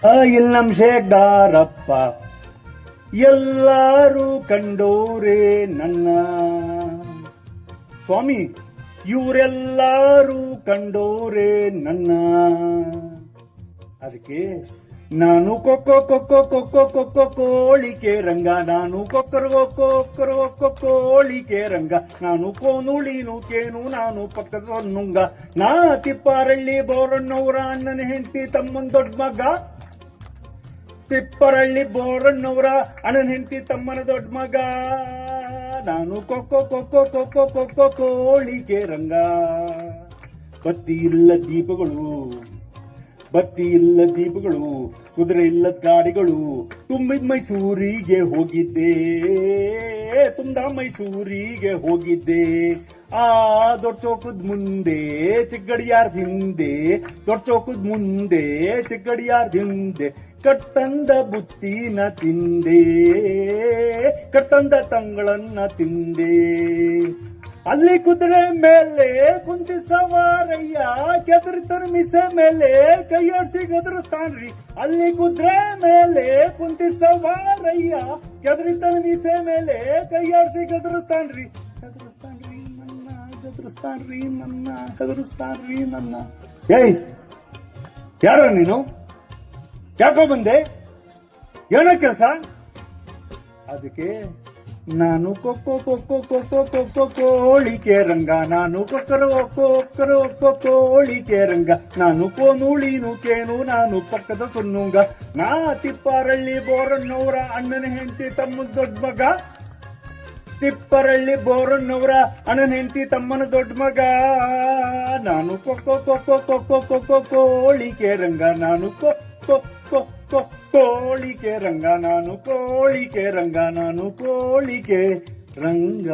ಇಲ್ಲಂ ಶೇಖಾರಪ್ಪ ಎಲ್ಲಾರು ಕಂಡೋರೆ ನನ್ನ ಸ್ವಾಮಿ, ಇವರೆಲ್ಲಾರು ಕಂಡೋರೆ ನನ್ನ. ಅದಕ್ಕೆ ನಾನು ಕೊಕ್ಕೋ ಕೊಕ್ಕೋ ಕೊಕ್ಕೋ ಕೊಕ್ಕೋ ಕೋಳಿಕೆ ರಂಗ, ನಾನು ಕೊಕ್ಕೊ ಕೋಳಿಕೆ ರಂಗ, ನಾನು ಕೋನುಳಿನು ಕೇನು ನಾನು ಪಕ್ಕದ ಸೊನ್ನುಂಗ. ನಾ ತಿಪ್ಪಾರಳ್ಳಿ ಬೋರಣ್ಣವರ ಅಣ್ಣನ ಹೆಂಡತಿ ತಮ್ಮನ್ ದೊಡ್ಡ ಮಗ, ತಿಪ್ಪರಳ್ಳಿ ಬೋರಣ್ಣವರ ಅಣ್ಣನ ಹೆಂಡತಿ ತಮ್ಮನ ದೊಡ್ಡ ಮಗ. ನಾನು ಕೊಕ್ಕೋ ಕೊಕ್ಕೋ ಕೊಕ್ಕೋ ಕೊಕ್ಕೋ ಕೋಳಿಕೆ ರಂಗ. ಬತ್ತಿ ಇಲ್ಲ ದೀಪಗಳು, ಬತ್ತಿ ಇಲ್ಲ ದೀಪಗಳು, ಕುದುರೆ ಇಲ್ಲದ ಗಾಡಿಗಳು ತುಂಬಿದ ಮೈಸೂರಿಗೆ ಹೋಗಿದ್ದೆ, ತುಂಬಿದ ಮೈಸೂರಿಗೆ ಹೋಗಿದ್ದೆ. ಆ ದೊಡ್ಡ ಚೌಕದ ಮುಂದೆ ಚಿಕ್ಕಡಿಯಾರ್ದ ಹಿಂದೆ, ದೊಡ್ಡ ಚೌಕದ ಮುಂದೆ ಚಿಕ್ಕಡಿಯಾರ್ದ ಹಿಂದೆ ಕಟ್ಟಂದ ಬುತ್ತಿನ ತಿಂದೆ, ಕಟ್ಟಂದ ತಂಗಳನ್ನ ತಿಂದೆ. ಅಲ್ಲಿ ಕುದುರೆ ಮೇಲೆ ಕುಂತಿ ಸವಾರಯ್ಯ, ಕೆದರಿತರ ಮಿಸೆ ಮೇಲೆ ಕೈಯಾಡ್ಸಿ ಗದರಿಸ್ತಾನ್ರಿ. ಅಲ್ಲಿ ಕುದುರೆ ಮೇಲೆ ಕುಂತಿ ಸವಾರಯ್ಯ, ಕೆದರಿತರ ಮಿಸೆ ಮೇಲೆ ಕೈಯಾಡ್ಸಿ ಗದರಿಸ್ತಾನ್ರಿ. ಗದರಿಸ್ತಾನ್ರಿ ನನ್ನ, ಗದರಿಸ್ತಾನ್ರಿ ನನ್ನ, ಗದರಿಸ್ತಾನ್ರಿ ನನ್ನ. ಏಯ್, ಯಾರೋ ನೀನು? ಯಾಕೋ ಬಂದೆ? ಏನೋ ಕೆಲಸ? ಅದಕ್ಕೆ ನಾನು ಕೊಕ್ಕೋ ಕೊಕ್ಕೋ ಕೊಕ್ಕೋ ಕೊಕ್ಕೋ ಕೋಳಿಕೆ ರಂಗ, ನಾನು ಕೊಕ್ಕರೋ ಕೊಕ್ಕರೋ ಕೊಕ್ಕೋ ಕೋಳಿಕೆ ರಂಗ, ನಾನು ಕೋನುಳಿನು ಕೇನು ನಾನು ಪಕ್ಕದ ಸುನ್ನುಂಗ. ನಾ ತಿಪ್ಪಾರಳ್ಳಿ ಬೋರಣ್ಣವರ ಅಣ್ಣನ ಹೆಂಡತಿ ತಮ್ಮ ದೊಡ್ಡ ಮಗ, ತಿಪ್ಪರಳ್ಳಿ ಬೋರಣ್ಣವರ ಅಣ್ಣನ ಹೆಂಡತಿ ತಮ್ಮನ ದೊಡ್ಡ ಮಗ. ನಾನು ಕೊಕ್ಕೋ ಕೊಕ್ಕೋ ಕೊಕ್ಕೋ ಕೊಕ್ಕೋ ಕೋಳಿಕೆ ರಂಗ, ನಾನು ಕೊಕ್ಕೋ ಕೊಕ್ಕೋ ಕೋಳಿಕೆ ರಂಗ, ನಾನು ಕೋಳಿಕೆ ರಂಗ, ನಾನು ಕೋಳಿಕೆ ರಂಗ.